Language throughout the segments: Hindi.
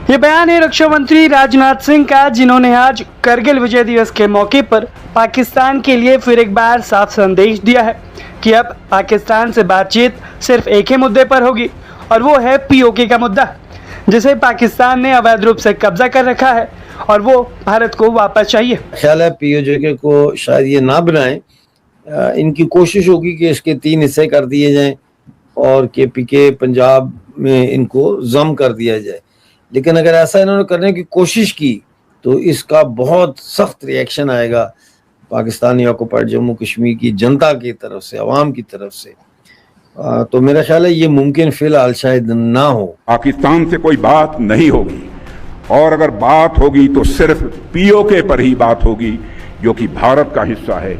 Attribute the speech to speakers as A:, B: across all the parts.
A: ये बयान है रक्षा मंत्री राजनाथ सिंह का, जिन्होंने आज करगिल विजय दिवस के मौके पर पाकिस्तान के लिए फिर एक बार साफ संदेश दिया है कि अब पाकिस्तान से बातचीत सिर्फ एक ही मुद्दे पर होगी और वो है पीओके का मुद्दा, जिसे पाकिस्तान ने अवैध रूप से कब्जा कर रखा है और वो भारत को वापस चाहिए।
B: ख्याल है पीओके को शायद ये ना बनाएं, इनकी कोशिश होगी कि इसके 3 हिस्से कर दिए जाएं और केपीके पंजाब में इनको जम कर दिया जाए। लेकिन अगर ऐसा इन्होंने करने की कोशिश की तो इसका बहुत सख्त रिएक्शन आएगा पाकिस्तानी ऑक्युपाइड जम्मू कश्मीर की जनता की तरफ से, अवाम की तरफ से। तो मेरा ख्याल है ये मुमकिन फिलहाल शायद ना हो।
C: पाकिस्तान से कोई बात नहीं होगी और अगर बात होगी तो सिर्फ पीओके पर ही बात होगी, जो कि भारत का हिस्सा है,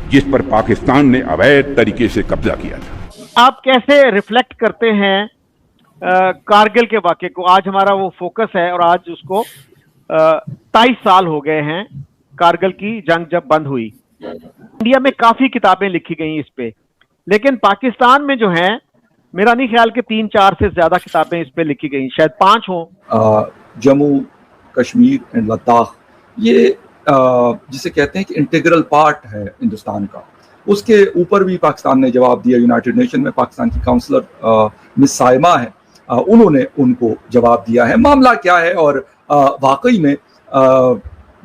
C: जिस पर पाकिस्तान ने अवैध तरीके से कब्जा किया था।
D: आप कैसे रिफ्लेक्ट करते हैं कारगिल के वाक़े को? आज हमारा वो फोकस है और आज उसको 23 साल हो गए हैं कारगिल की जंग जब बंद हुई। इंडिया में काफी किताबें लिखी गई इस पे, लेकिन पाकिस्तान में जो है मेरा नहीं ख्याल कि 3-4 से ज्यादा किताबें इस पे लिखी गई, शायद 5 हो।
E: जम्मू कश्मीर एंड लद्दाख ये जिसे कहते हैं कि इंटीग्रल पार्ट है हिंदुस्तान का, उसके ऊपर भी पाकिस्तान ने जवाब दिया। यूनाइटेड नेशन में पाकिस्तान की काउंसलर मिस साइमा है, उन्होंने उनको जवाब दिया है। मामला क्या है और वाकई में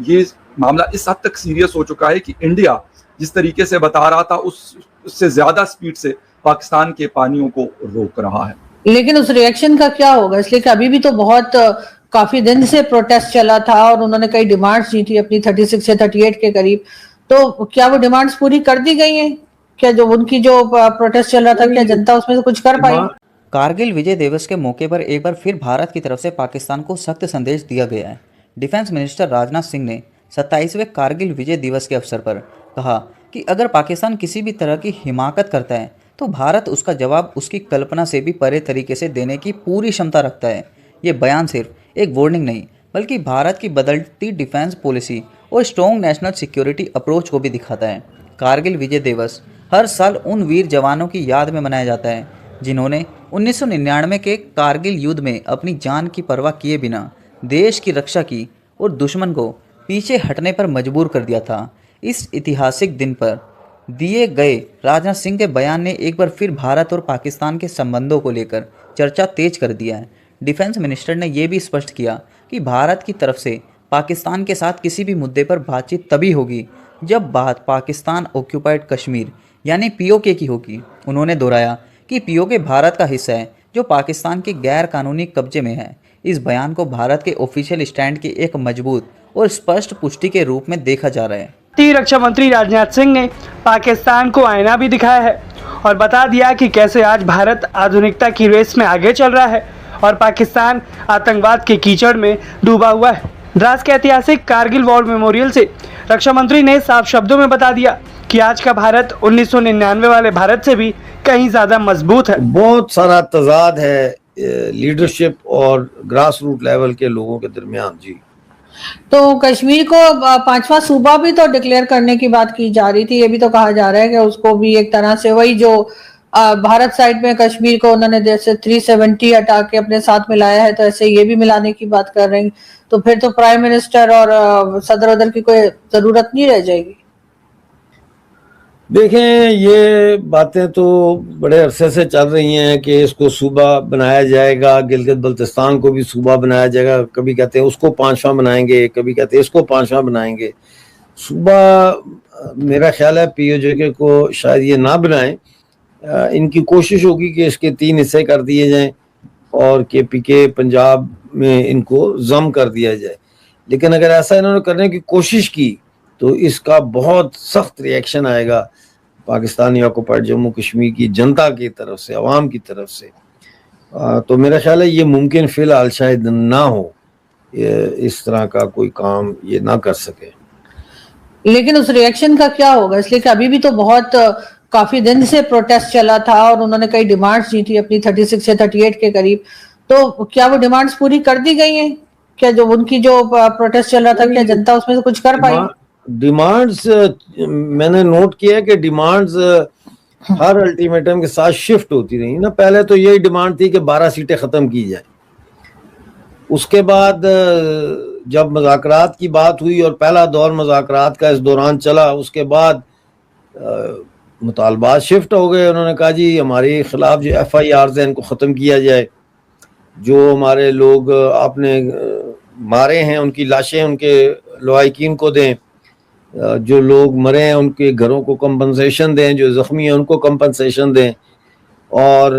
E: ये मामला इस हद तक सीरियस हो चुका है कि इंडिया जिस तरीके से बता रहा था उससे ज्यादा स्पीड से पाकिस्तान के पानियों को रोक रहा है।
F: लेकिन उस रिएक्शन का क्या होगा, इसलिए कि अभी भी तो बहुत काफी दिन से प्रोटेस्ट चला था और उन्होंने कई डिमांड्स दी थी अपनी 36 या 38 के करीब। तो क्या वो डिमांड्स पूरी कर दी गई हैं? क्या जो उनकी जो प्रोटेस्ट चल रहा था, क्या जनता उसमें से कुछ कर पाई?
G: कारगिल विजय दिवस के मौके पर एक बार फिर भारत की तरफ से पाकिस्तान को सख्त संदेश दिया गया है। डिफेंस मिनिस्टर राजनाथ सिंह ने 27वें कारगिल विजय दिवस के अवसर पर कहा कि अगर पाकिस्तान किसी भी तरह की हिमाकत करता है तो भारत उसका जवाब उसकी कल्पना से भी परे तरीके से देने की पूरी क्षमता रखता है। ये बयान सिर्फ एक वार्निंग नहीं, बल्कि भारत की बदलती डिफेंस पॉलिसी और स्ट्रॉन्ग नेशनल सिक्योरिटी अप्रोच को भी दिखाता है। कारगिल विजय दिवस हर साल उन वीर जवानों की याद में मनाया जाता है जिन्होंने 1999 के कारगिल युद्ध में अपनी जान की परवाह किए बिना देश की रक्षा की और दुश्मन को पीछे हटने पर मजबूर कर दिया था। इस ऐतिहासिक दिन पर दिए गए राजनाथ सिंह के बयान ने एक बार फिर भारत और पाकिस्तान के संबंधों को लेकर चर्चा तेज कर दिया है। डिफेंस मिनिस्टर ने यह भी स्पष्ट किया कि भारत की तरफ से पाकिस्तान के साथ किसी भी मुद्दे पर बातचीत तभी होगी जब बात पाकिस्तान ऑक्युपाइड कश्मीर यानी पीओके की होगी। उन्होंने दोहराया कि पीओके भारत का हिस्सा है जो पाकिस्तान के गैर कानूनी कब्जे में है। इस बयान को भारत के ऑफिशियल स्टैंड की एक मजबूत और स्पष्ट पुष्टि के रूप में देखा जा रहा है।
A: रक्षा मंत्री राजनाथ सिंह ने पाकिस्तान को आईना भी दिखाया है और बता दिया कि कैसे आज भारत आधुनिकता की रेस में आगे चल रहा है और पाकिस्तान आतंकवाद के कीचड़ में डूबा हुआ है। द्रास के ऐतिहासिक कारगिल वॉर मेमोरियल से रक्षा मंत्री ने साफ शब्दों में बता दिया कि आज का भारत 1999 वाले भारत से भी कहीं ज्यादा मजबूत है।
B: बहुत सारा तजाद है लीडरशिप और ग्रास रूट लेवल के लोगों के दरमियान। जी,
F: तो कश्मीर को 5वां सूबा भी तो डिक्लेयर करने की बात की जा रही थी। ये भी तो कहा जा रहा है कि उसको भी एक तरह से वही जो भारत साइड में कश्मीर को उन्होंने जैसे 370 हटा के अपने साथ मिलाया है, तो ऐसे ये भी मिलाने की बात कर रहे हैं। तो फिर तो प्राइम मिनिस्टर और सदर उधर की कोई जरूरत नहीं रह जाएगी।
B: देखें, ये बातें तो बड़े अरसे से चल रही हैं कि इसको सूबा बनाया जाएगा, गिलगित बल्तिस्तान को भी सूबा बनाया जाएगा। कभी कहते हैं उसको 5वां बनाएंगे, कभी कहते हैं इसको 5वां बनाएंगे। सूबा मेरा ख्याल है पीओके को शायद ये ना बनाएं, इनकी कोशिश होगी कि इसके 3 हिस्से कर दिए जाएं और केपीके पंजाब में इनको जम कर दिया जाए। लेकिन अगर ऐसा इन्होंने करने की कोशिश की तो इसका बहुत सख्त रिएक्शन आएगा पाकिस्तानी ऑक्युपाइड जम्मू कश्मीर की जनता की तरफ से, अवाम की तरफ से। तो मेरा ख्याल है ये मुमकिन फिलहाल शायद ना हो, इस तरह का कोई काम ये ना कर सके।
F: लेकिन उस रिएक्शन का क्या होगा, इसलिए कि अभी भी तो बहुत काफी दिन से प्रोटेस्ट चला था और उन्होंने कई डिमांड्स दी थी अपनी 36 या 38 के करीब। तो क्या वो डिमांड्स पूरी कर दी गई हैं? क्या जो उनकी जो प्रोटेस्ट चल रहा था, क्या जनता उसमें से कुछ कर पाई?
B: डिमांड्स मैंने नोट किया कि डिमांड्स हर अल्टीमेटम के साथ शिफ्ट होती रही ना। पहले तो यही डिमांड थी कि 12 सीटें खत्म की जाए, उसके बाद जब मुज़ाकरात की बात हुई और पहला दौर मुज़ाकरात का इस दौरान चला, उसके बाद मुतालबात शिफ्ट हो गए। उन्होंने कहा जी हमारे खिलाफ जो FIRs हैं इनको ख़त्म किया जाए, जो हमारे लोग आपने मारे हैं उनकी लाशें उनके लवाहिकीन को दें, जो लोग मरे हैं उनके घरों को कंपनसेशन दें, जो ज़ख्मी हैं उनको कंपनसेशन दें, और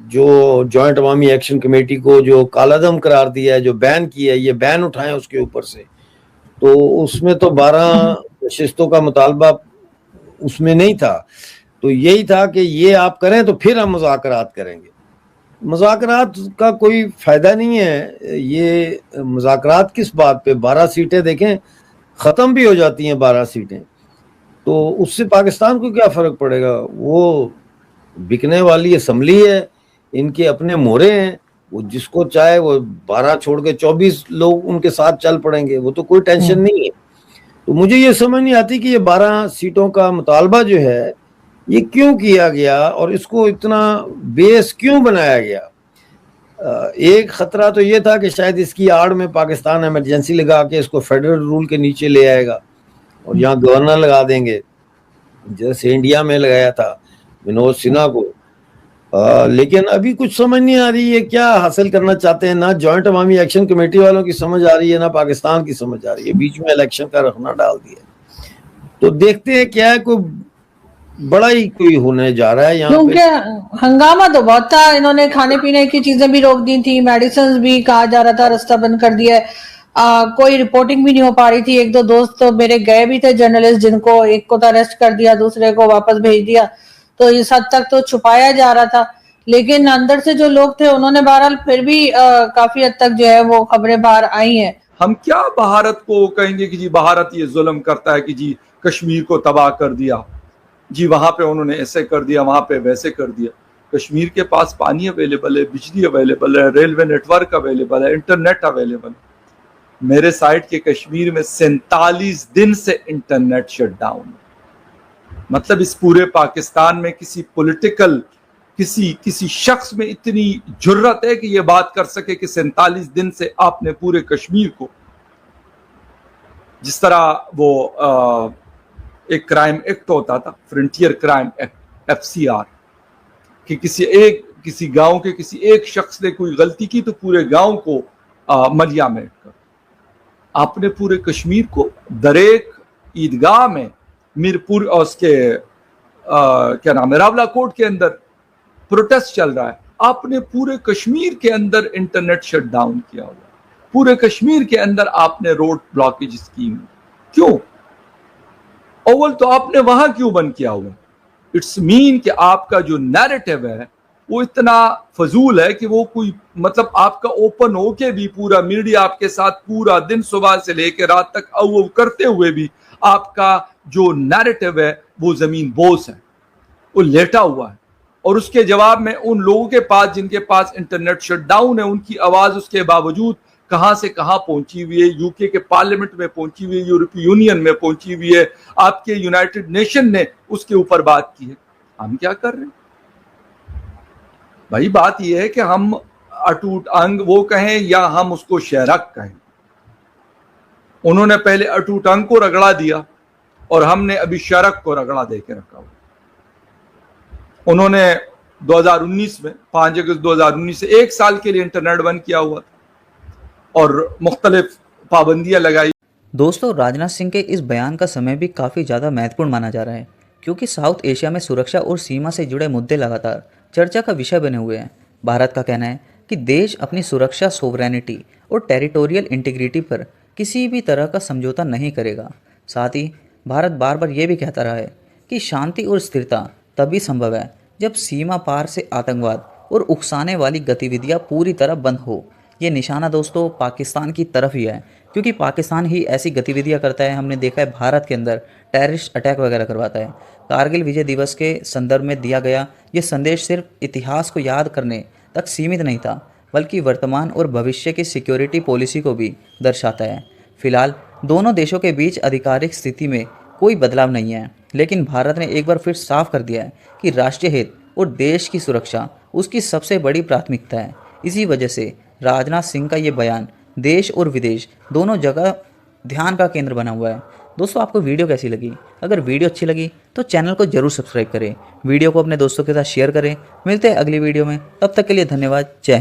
B: जो जॉइंट अवामी एक्शन कमेटी को जो कालादम करार दिया है, जो बैन किया है, ये बैन उठाएं उसके ऊपर से। तो उसमें तो 12 नशिस्तों का मुतालबा उसमें नहीं था, तो यही था कि ये आप करें तो फिर हम मुज़ाकरात करेंगे। मुज़ाकरात का कोई फ़ायदा नहीं है, ये मुज़ाकरात किस बात पे? 12 सीटें देखें ख़त्म भी हो जाती हैं 12 सीटें, तो उससे पाकिस्तान को क्या फ़र्क पड़ेगा? वो बिकने वाली असम्बली है, इनके अपने मोहरे हैं, वो जिसको चाहे वो 12 छोड़ के 24 लोग उनके साथ चल पड़ेंगे, वो तो कोई टेंशन नहीं है। तो मुझे ये समझ नहीं आती कि ये 12 सीटों का मुतालबा जो है ये क्यों किया गया और इसको इतना बेस क्यों बनाया गया। एक ख़तरा तो ये था कि शायद इसकी आड़ में पाकिस्तान इमरजेंसी लगा के इसको फेडरल रूल के नीचे ले आएगा और यहाँ गवर्नर लगा देंगे, जैसे इंडिया में लगाया था विनोद सिन्हा को। लेकिन अभी कुछ समझ नहीं आ रही है क्या हासिल करना चाहते हैं, ना जॉइंट अवामी एक्शन कमेटी वालों की समझ आ रही है, ना पाकिस्तान की समझ आ रही है, बीच में इलेक्शन का रखना डाल दिया। तो देखते हैं क्या है, कोई बड़ा ही कोई होने जा रहा है यहाँ पे।
F: क्योंकि हंगामा तो बहुत था, इन्होंने खाने पीने की चीजें भी रोक दी थी, मेडिसिन भी कहा जा रहा था रास्ता बंद कर दिया है, कोई रिपोर्टिंग भी नहीं हो पा रही थी। एक दो दोस्त तो मेरे गए भी थे जर्नलिस्ट, जिनको एक को तो अरेस्ट कर दिया, दूसरे को वापस भेज दिया, तो इस हद तक तो छुपाया जा रहा था। लेकिन अंदर से जो लोग थे उन्होंने बहरहाल फिर भी काफी हद तक जो है वो खबरें बाहर आई हैं।
E: हम क्या भारत को कहेंगे कि जी भारत ये जुल्म करता है कि जी कश्मीर को तबाह कर दिया, जी वहां पे उन्होंने ऐसे कर दिया, वहां पे वैसे कर दिया। कश्मीर के पास पानी अवेलेबल है, बिजली अवेलेबल है, रेलवे नेटवर्क अवेलेबल है, इंटरनेट अवेलेबल है। मेरे साइड के कश्मीर में 47 दिन से इंटरनेट शटडाउन, मतलब इस पूरे पाकिस्तान में किसी पॉलिटिकल किसी शख्स में इतनी जुर्रत है कि ये बात कर सके कि 47 दिन से आपने पूरे कश्मीर को, जिस तरह वो एक क्राइम एक्ट होता था, फ्रंटियर क्राइम एक्ट FCR, कि किसी गांव के किसी एक शख्स ने कोई गलती की तो पूरे गांव को मलिया में कर, आपने पूरे कश्मीर को दरेक ईदगाह में, मीरपुर और उसके क्या नाम है, रावलाकोट के अंदर प्रोटेस्ट चल रहा है, आपने पूरे कश्मीर के अंदर इंटरनेट शटडाउन किया हुआ, पूरे कश्मीर के अंदर आपने रोड ब्लॉकेज स्कीम, क्यों? अव्वल तो आपने वहां क्यों बंद किया हुआ? इट्स मीन कि आपका जो नैरेटिव है वो इतना फजूल है कि वो कोई मतलब आपका ओपन होके भी पूरा मीडिया आपके साथ पूरा दिन सुबह से लेकर रात तक अव्वल करते हुए भी आपका जो नैरेटिव है वो जमीन बोस है, वो लेटा हुआ है। और उसके जवाब में उन लोगों के पास जिनके पास इंटरनेट शटडाउन है, उनकी आवाज उसके बावजूद कहां से कहां पहुंची हुई है, यूके के पार्लियामेंट में पहुंची हुई है, यूरोपीय यूनियन में पहुंची हुई है, आपके यूनाइटेड नेशन ने उसके ऊपर बात की है। हम क्या कर रहे हैं भाई? बात यह है कि हम अटूट अंग वो कहें या हम उसको शहरक कहें। उन्होंने पहले अटूट अंग को रगड़ा दिया और हमने अभी शरक को रगड़ा दे के रखा हुआ। उन्होंने 2019 में 5 अगस्त 2019 से 1 साल के लिए इंटरनेट बंद किया हुआ था और मुख्तलिफ पाबंदियां लगाई।
G: दोस्तों, राजनाथ सिंह के इस बयान का समय भी काफ़ी ज़्यादा महत्वपूर्ण माना जा रहा है, क्योंकि साउथ एशिया में सुरक्षा और सीमा से जुड़े मुद्दे लगातार चर्चा का विषय बने हुए हैं। भारत का कहना है कि देश अपनी सुरक्षा, सोवरेनिटी और टेरिटोरियल इंटीग्रिटी पर किसी भी तरह का समझौता नहीं करेगा। साथ ही भारत बार बार ये भी कहता रहा है कि शांति और स्थिरता तभी संभव है जब सीमा पार से आतंकवाद और उकसाने वाली गतिविधियां पूरी तरह बंद हो। ये निशाना दोस्तों पाकिस्तान की तरफ ही है, क्योंकि पाकिस्तान ही ऐसी गतिविधियां करता है। हमने देखा है भारत के अंदर टेररिस्ट अटैक वगैरह करवाता है। कारगिल विजय दिवस के संदर्भ में दिया गया ये संदेश सिर्फ इतिहास को याद करने तक सीमित नहीं था, बल्कि वर्तमान और भविष्य की सिक्योरिटी पॉलिसी को भी दर्शाता है। फिलहाल दोनों देशों के बीच आधिकारिक स्थिति में कोई बदलाव नहीं है, लेकिन भारत ने एक बार फिर साफ कर दिया है कि राष्ट्रीय हित और देश की सुरक्षा उसकी सबसे बड़ी प्राथमिकता है। इसी वजह से राजनाथ सिंह का ये बयान देश और विदेश दोनों जगह ध्यान का केंद्र बना हुआ है। दोस्तों, आपको वीडियो कैसी लगी? अगर वीडियो अच्छी लगी तो चैनल को जरूर सब्सक्राइब करें, वीडियो को अपने दोस्तों के साथ शेयर करें। मिलते हैं अगली वीडियो में, तब तक के लिए धन्यवाद। जय हिंद।